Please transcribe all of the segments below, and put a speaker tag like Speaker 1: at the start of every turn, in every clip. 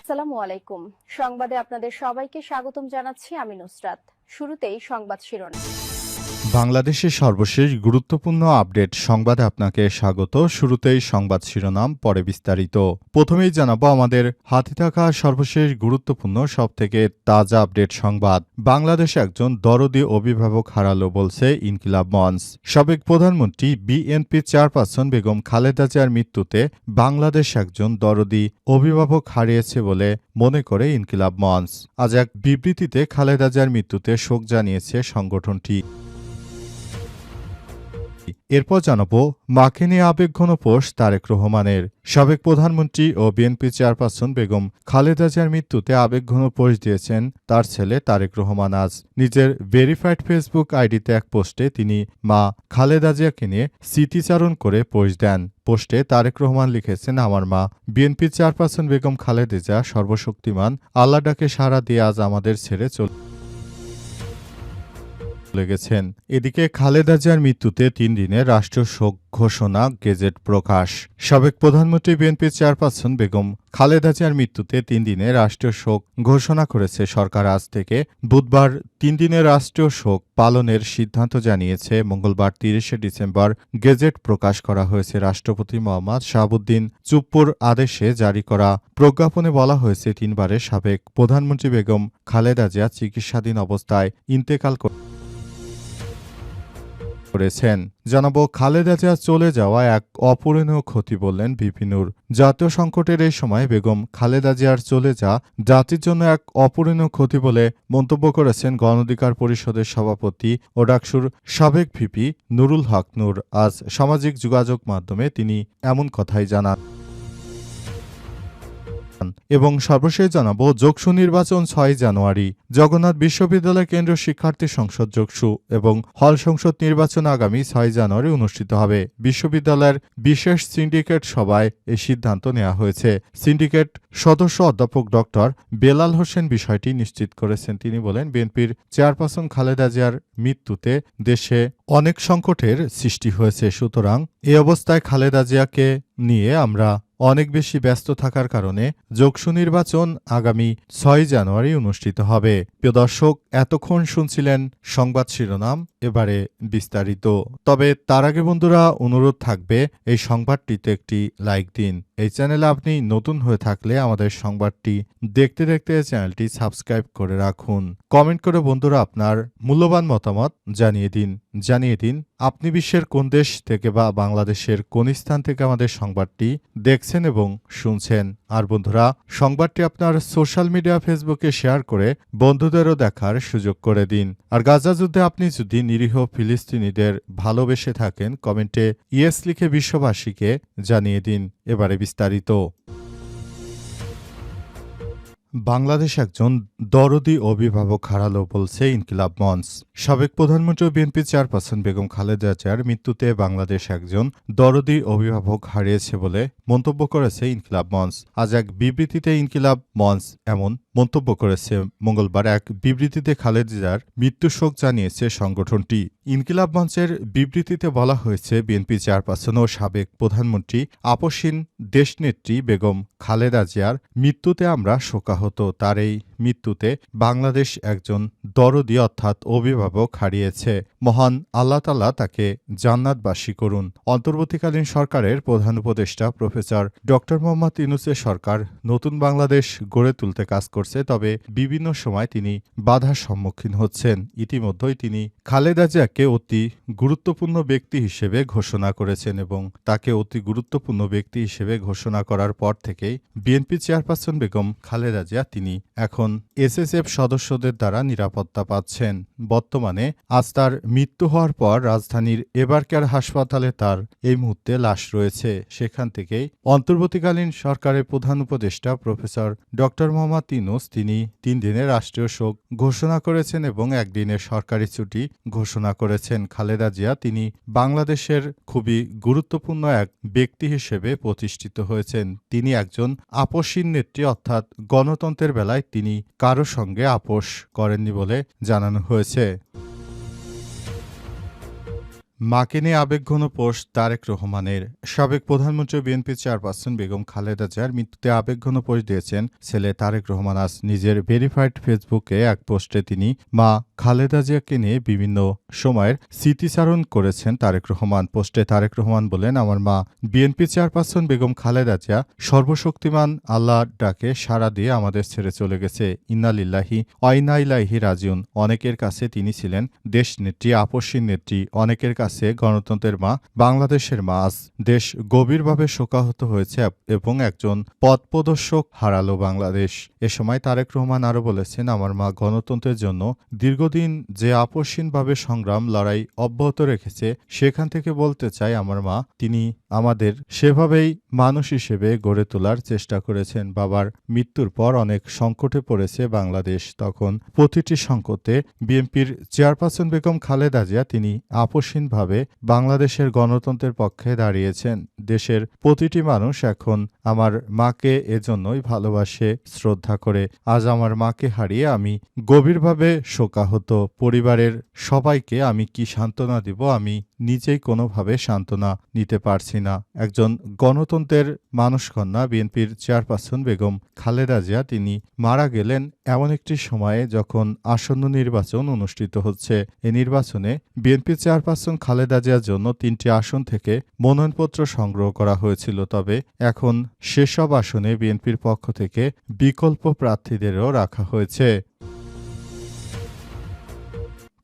Speaker 1: আসসালামু আলাইকুম। সংবাদে আপনাদের সবাইকে স্বাগতম জানাচ্ছি আমি নুসরাত। শুরুতেই সংবাদ শিরোনাম।
Speaker 2: বাংলাদেশের সর্বশেষ গুরুত্বপূর্ণ আপডেট সংবাদে আপনাকে স্বাগত। শুরুতেই সংবাদ শিরোনাম, পরে বিস্তারিত। প্রথমেই জানাবো আমাদের হাতে থাকা সর্বশেষ গুরুত্বপূর্ণ সবথেকে তাজা আপডেট সংবাদ। বাংলাদেশে একজন দরদি অভিভাবক হারালো বলছে ইনকিলাব মঞ্চ। সাবেক প্রধানমন্ত্রী বিএনপি চেয়ারপারসন বেগম খালেদা জিয়ার মৃত্যুতে বাংলাদেশ একজন দরদি অভিভাবক হারিয়েছে বলে মনে করে ইনকিলাব মঞ্চ। আজ এক বিবৃতিতে খালেদা জিয়ার মৃত্যুতে শোক জানিয়েছে সংগঠনটি। এরপর জানাবো মাকে নিয়ে আবেগঘন পোস্ট তারেক রহমানের। সাবেক প্রধানমন্ত্রী ও বিএনপি চেয়ারপারসন বেগম খালেদা জিয়ার মৃত্যুতে আবেগঘন পোস্ট দিয়েছেন তার ছেলে তারেক রহমান। আজ নিজের ভেরিফাইড ফেসবুক আইডিতে এক পোস্টে তিনি মা খালেদা জিয়াকে নিয়ে স্মৃতিচারণ করে পোস্ট দেন। পোস্টে তারেক রহমান লিখেছেন, আমার মা বিএনপি চেয়ারপারসন বেগম খালেদা জিয়া সর্বশক্তিমান আল্লাহ ডাকে সাড়া দিয়ে আজ আমাদের ছেড়ে চলে গেছেন। এদিকে খালেদা জিয়ার মৃত্যুতে ৩ দিনের রাষ্ট্রীয় শোক ঘোষণা, গেজেট প্রকাশ। সাবেক প্রধানমন্ত্রী বিএনপি চেয়ারপারসন বেগম খালেদা জিয়ার মৃত্যুতে ৩ দিনের রাষ্ট্রীয় শোক ঘোষণা করেছে সরকার। আজ থেকে বুধবার ৩ দিনের রাষ্ট্রীয় শোক পালনের সিদ্ধান্ত জানিয়েছে। মঙ্গলবার ৩০শে ডিসেম্বর গেজেট প্রকাশ করা হয়েছে। রাষ্ট্রপতি মোহাম্মদ শাহাবুদ্দিন চুপ্পুর আদেশে জারি করা প্রজ্ঞাপনে বলা হয়েছে, ৩ বারের সাবেক প্রধানমন্ত্রী বেগম খালেদা জিয়া চিকিৎসাধীন অবস্থায় ইন্তেকাল করেছেন। জানাবো, খালেদা জিয়া চলে যাওয়া এক অপূরণীয় ক্ষতি বললেন ভিপি নূর। জাতীয় সংকটের এই সময় বেগম খালেদা জিয়ার চলে যাওয়া জাতির জন্য এক অপূরণীয় ক্ষতি বলে মন্তব্য করেছেন গণ অধিকার পরিষদের সভাপতি ও ডাকসুর সাবেক ভিপি নুরুল হক নূর। আজ সামাজিক যোগাযোগ মাধ্যমে তিনি এমন কথাই জানান। এবং সর্বশেষ জানাবো, যোগসু নির্বাচন ৬ জানুয়ারি। জগন্নাথ বিশ্ববিদ্যালয় কেন্দ্রীয় শিক্ষার্থী সংসদ যোগসু এবং হল সংসদ নির্বাচন আগামী ৬ জানুয়ারি অনুষ্ঠিত হবে। বিশ্ববিদ্যালয়ের বিশেষ সিন্ডিকেট সভায় এই সিদ্ধান্ত নেওয়া হয়েছে। সিন্ডিকেট সদস্য অধ্যাপক ডক্টর বেলাল হোসেন বিষয়টি নিশ্চিত করেছেন। তিনি বলেন, বিএনপির চেয়ারপারসন খালেদা জিয়ার মৃত্যুতে দেশে অনেক সংকটের সৃষ্টি হয়েছে। সুতরাং এই অবস্থায় খালেদা জিয়াকে নিয়ে আমরা অনেক বেশি ব্যস্ত থাকার কারণে যোগসু নির্বাচন আগামী ৬ জানুয়ারি অনুষ্ঠিত হবে। প্রিয় দর্শক, এতক্ষণ শুনছিলেন সংবাদ শিরোনাম, এবারে বিস্তারিত। তবে তার আগে বন্ধুরা, অনুরোধ থাকবে এই সংবাদটিতে একটি লাইক দিন। এই চ্যানেলে আপনি নতুন হয়ে থাকলে আমাদের সংবাদটি দেখতে দেখতে চ্যানেলটি সাবস্ক্রাইব করে রাখুন। কমেন্ট করে বন্ধুরা আপনার মূল্যবান মতামত জানিয়ে দিন আপনি বিশ্বের কোন দেশ থেকে বা বাংলাদেশের কোন স্থান থেকে আমাদের সংবাদটি দেখছেন এবং শুনছেন। আর বন্ধুরা, সংবাদটি আপনার সোশ্যাল মিডিয়া ফেসবুকে শেয়ার করে বন্ধুদেরও দেখার সুযোগ করে দিন। আর গাজা যুদ্ধে আপনি যদি নিরীহ ফিলিস্তিনিদের ভালোবেসে থাকেন, কমেন্টে ইয়েস লিখে বিশ্ববাসীকে জানিয়ে দিন। এবারে বিস্তারিত। বাংলাদেশ একজন দরদি অভিভাবক হারালো বলছে ইনকিলাব মঞ্চ। সাবেক প্রধানমন্ত্রী ও বিএনপি চেয়ারপারসন বেগম খালেদা জিয়ার মৃত্যুতে বাংলাদেশ একজন দরদি অভিভাবক হারিয়েছে বলে মন্তব্য করেছে ইনকিলাব মঞ্চ। আজ এক বিবৃতিতে ইনকিলাব মঞ্চ এমন মন্তব্য করেছে। মঙ্গলবার এক বিবৃতিতে খালেদা জিয়ার মৃত্যু শোক জানিয়েছে সংগঠনটি। ইনকিলাব মঞ্চের বিবৃতিতে বলা হয়েছে, বিএনপি চেয়ারপারসন ও সাবেক প্রধানমন্ত্রী আপসহীন দেশনেত্রী বেগম খালেদা জিয়ার মৃত্যুতে আমরা শোকাহত। তার এই মৃত্যুতে বাংলাদেশ একজন দরদি অর্থাৎ অভিভাবক হারিয়েছে। মহান আল্লাহ তাআলা তাকে জান্নাতবাসী করুন। অন্তর্বর্তীকালীন সরকারের প্রধান উপদেষ্টা প্রফেসর ডক্টর মোহাম্মদ ইউনূসের সরকার নতুন বাংলাদেশ গড়ে তুলতে কাজ করছে, তবে বিভিন্ন সময় তিনি বাধার সম্মুখীন হচ্ছেন। ইতিমধ্যেই তিনি খালেদা জিয়াকে অতি গুরুত্বপূর্ণ ব্যক্তি হিসেবে ঘোষণা করেছেন এবং তাকে অতি গুরুত্বপূর্ণ ব্যক্তি হিসেবে ঘোষণা করার পর থেকেই বিএনপি চেয়ারপারসন বেগম খালেদা জিয়া তিনি এখন এসএসএফ সদস্যদের দ্বারা নিরাপত্তা পাচ্ছেন। বর্তমানে আজ তার মৃত্যু হওয়ার পর রাজধানীর এবারকেয়ার হাসপাতালে তার এই মুহূর্তে লাশ রয়েছে। সেখান থেকেই অন্তর্বর্তীকালীন সরকারের প্রধান উপদেষ্টা প্রফেসর ডক্টর মোহাম্মদ ইউনূস তিনি ৩ দিনের রাষ্ট্রীয় শোক ঘোষণা করেছেন এবং একদিনের সরকারি ছুটি ঘোষণা করেছেন। খালেদা জিয়া তিনি বাংলাদেশের খুবই গুরুত্বপূর্ণ এক ব্যক্তি হিসেবে প্রতিষ্ঠিত হয়েছেন। তিনি একজন আপসহীন নেত্রী, অর্থাৎ গণতন্ত্রের বেলায় তিনি কারো সঙ্গে আপোষ করেননি বলে জানানো হয়েছে। মাকে নিয়ে আবেগঘন পোস্ট তারেক রহমানের। সাবেক প্রধানমন্ত্রী ও বিএনপি চেয়ারপারসন বেগম খালেদা জিয়ার মৃত্যুতে আবেগঘন পোস্ট দিয়েছেন ছেলে তারেক রহমান। আজ নিজের ভেরিফাইড ফেসবুকে এক পোস্টে তিনি মা খালেদা জিয়াকে নিয়ে বিভিন্ন সময়ের স্মৃতিচারণ করেছেন তারেক রহমান। পোস্টে তারেক রহমান বলেন, আমার মা বিএনপি চেয়ারপারসন বেগম খালেদা জিয়া সর্বশক্তিমান আল্লাহর ডাকে সাড়া দিয়ে আমাদের ছেড়ে চলে গেছে। ইন্না লিল্লাহি ওয়া ইন্না ইলাইহি রাজিউন। অনেকের কাছে তিনি ছিলেন দেশনেত্রী, আপসীর নেত্রী, অনেকের কাছে গণতন্ত্রের মা, বাংলাদেশের মা। আজ দেশ গভীরভাবে শোকাহত হয়েছে এবং একজন পথপ্রদর্শক হারালো বাংলাদেশ। এ সময় তারেক রহমান আরও বলেছেন, আমার মা গণতন্ত্রের জন্য দীর্ঘদিন যে আপসীনভাবে সংগ্রাম লড়াই অব্যাহত রেখেছে, সেখান থেকে বলতে চাই আমার মা তিনি আমাদের সেভাবেই মানুষ হিসেবে গড়ে তোলার চেষ্টা করেছেন। বাবার মৃত্যুর পর অনেক সংকটে পড়েছে বাংলাদেশ। তখন প্রতিটি সংকটে বিএনপির চেয়ারপারসন বেগম খালেদা জিয়া তিনি আপসীনভাবে বাংলাদেশের গণতন্ত্রের পক্ষে দাঁড়িয়েছেন। দেশের প্রতিটি মানুষ এখন আমার মাকে এজন্যই ভালোবাসে, শ্রদ্ধা করে। আজ আমার মাকে হারিয়ে আমি গভীরভাবে শোকাহত। পরিবারের সবাইকে আমি কি সান্ত্বনা দিব, আমি নিজেই কোনোভাবে সান্ত্বনা নিতে পারছি না। একজন গণতন্ত্রের মানুষকন্যা বিএনপির চেয়ারপারসন বেগম খালেদা জিয়া তিনি মারা গেলেন এমন একটি সময়ে যখন আসন্ন নির্বাচন অনুষ্ঠিত হচ্ছে। এই নির্বাচনে বিএনপি চেয়ারপারসন খালেদা জিয়ার জন্য 3টি আসন থেকে মনোনয়নপত্র সংগ্রহ করা হয়েছিল। তবে এখন সেসব আসনে বিএনপির পক্ষ থেকে বিকল্প প্রার্থীদেরও রাখা হয়েছে।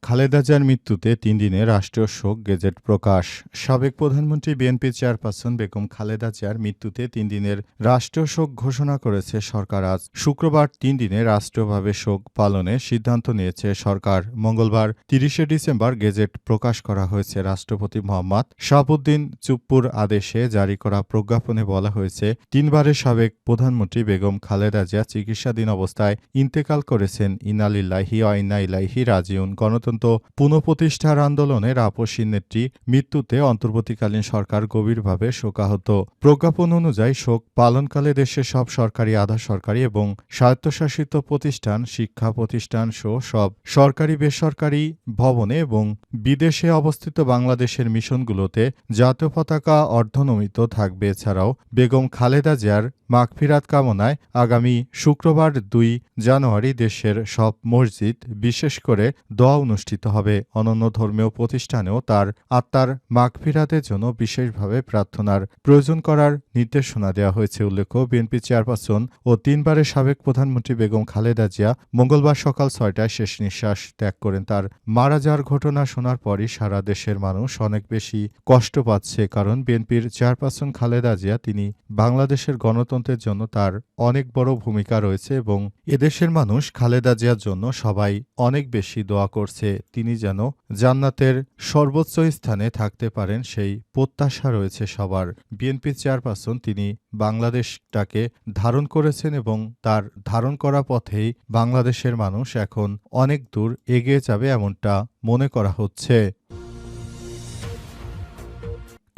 Speaker 2: খালেদা জিয়ার মৃত্যুতে 3 দিনের রাষ্ট্রীয় শোক গেজেট প্রকাশ। সাবেক প্রধানমন্ত্রী বিএনপি চেয়ারপারসন বেগম খালেদা জিয়ার মৃত্যুতে 3 দিনের রাষ্ট্রীয় শোক ঘোষণা করেছে সরকার। আজ শুক্রবার 3 দিনে রাষ্ট্রীয়ভাবে শোক পালনের সিদ্ধান্ত নিয়েছে সরকার। মঙ্গলবার 30শে ডিসেম্বর গেজেট প্রকাশ করা হয়েছে। রাষ্ট্রপতি মোহাম্মদ শাহাবুদ্দিন চুপ্পুর আদেশে জারি করা প্রজ্ঞাপনে বলা হয়েছে, 3 বারের সাবেক প্রধানমন্ত্রী বেগম খালেদা জিয়া চিকিৎসাধীন অবস্থায় ইন্তেকাল করেছেন। ইন্না লিল্লাহি ওয়া ইন্না ইলাইহি রাজিউন। গণতন্ত্র পুনঃপ্রতিষ্ঠার আন্দোলনের আপসী নেত্রী মৃত্যুতে অন্তর্বর্তীকালীন সরকার গভীরভাবে শোকাহত। প্রজ্ঞাপন অনুযায়ী শোক পালনকালে দেশের সব সরকারি, আধা সরকারি এবং স্বায়ত্তশাসিত প্রতিষ্ঠান, শিক্ষা প্রতিষ্ঠান সহ সব সরকারি বেসরকারি ভবনে এবং বিদেশে অবস্থিত বাংলাদেশের মিশনগুলোতে জাতীয় পতাকা অর্ধনমিত থাকবে। এছাড়াও বেগম খালেদা জিয়ার মাগফিরাত কামনায় আগামী শুক্রবার 2 জানুয়ারি দেশের সব মসজিদ, বিশেষ করে দোয়া অনুষ্ঠিত হবে। অন্যান্য ধর্মীয় প্রতিষ্ঠানেও তার আত্মার মাগফিরাতের জন্য বিশেষভাবে প্রার্থনার প্রয়োজন করার নির্দেশনা দেওয়া হয়েছে। উল্লেখ্য, বিএনপি চেয়ারপারসন ও 3 বারের সাবেক প্রধানমন্ত্রী বেগম খালেদা জিয়া মঙ্গলবার সকাল 6টায় শেষ নিঃশ্বাস ত্যাগ করেন। তার মারা যাওয়ার ঘটনা শোনার পরই সারা দেশের মানুষ অনেক বেশি কষ্ট পাচ্ছে। কারণ বিএনপির চেয়ারপারসন খালেদা জিয়া তিনি বাংলাদেশের গণতন্ত্রের জন্য তার অনেক বড় ভূমিকা রয়েছে এবং এদেশের মানুষ খালেদা জিয়ার জন্য সবাই অনেক বেশি দোয়া করছে। তিনি যেন জান্নাতের সর্বোচ্চ স্থানে থাকতে পারেন সেই প্রত্যাশা রয়েছে সবার। বিএনপি চেয়ারপারসন তিনি বাংলাদেশটাকে ধারণ করেছেন এবং তার ধারণ করা পথেই বাংলাদেশের মানুষ এখন অনেক দূর এগিয়ে যাবে এমনটা মনে করা হচ্ছে।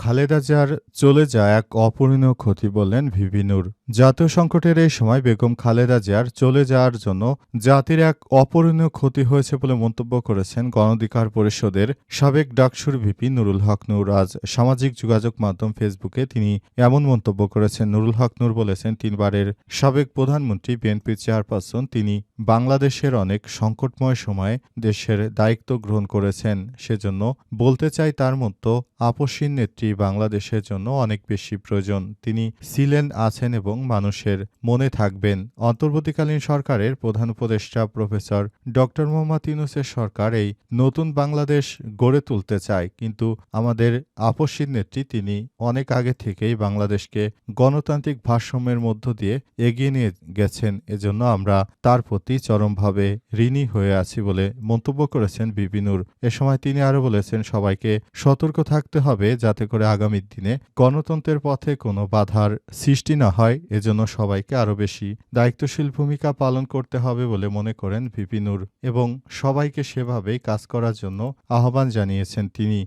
Speaker 2: খালেদা জিয়ার চলে যায় এক অপূরণীয় ক্ষতি বললেন ভিপি নূর। জাতীয় সংকটের এই সময় বেগম খালেদা জিয়ার চলে যাওয়ার জন্য জাতির এক অপূরণীয় ক্ষতি হয়েছে বলে মন্তব্য করেছেন গণ অধিকার পরিষদের সাবেক ডাকসুর ভিপি নুরুল হক নূর। আজ সামাজিক যোগাযোগ মাধ্যম ফেসবুকে তিনি এমন মন্তব্য করেছেন। নুরুল হক নূর বলেছেন, 3 বারের সাবেক প্রধানমন্ত্রী বিএনপি চেয়ারপারসন তিনি বাংলাদেশের অনেক সংকটময় সময়ে দেশের দায়িত্ব গ্রহণ করেছেন। সেজন্য বলতে চাই তার মতো আপসীন নেত্রী বাংলাদেশের জন্য অনেক বেশি প্রয়োজন। তিনি ছিলেন, আছেন এবং মানুষের মনে থাকবেন। অন্তর্বর্তীকালীন সরকারের প্রধান উপদেষ্টা প্রফেসর ড. মোহাম্মদ ইউনূসের সরকার এই নতুন বাংলাদেশ গড়ে তুলতে চায়, কিন্তু আমাদের আপসীন নেত্রী তিনি অনেক আগে থেকেই বাংলাদেশকে গণতান্ত্রিক ভারসাম্যের মধ্য দিয়ে এগিয়ে নিয়ে গেছেন। এজন্য আমরা তার প্রতি চরমভাবে ঋণী হয়ে আছি বলে মন্তব্য করেছেন ভিপি নূর। এ সময় তিনি আরও বলেছেন, সবাইকে সতর্ক থাকতে হবে যাতে করে আগামী দিনে গণতন্ত্রের পথে কোনো বাধার সৃষ্টি না হয়। এজন্য সবাইকে আরও বেশি দায়িত্বশীল ভূমিকা পালন করতে হবে বলে মনে করেন ভিপি নূর এবং সবাইকে সেভাবেই কাজ করার জন্য আহ্বান জানিয়েছেন তিনি।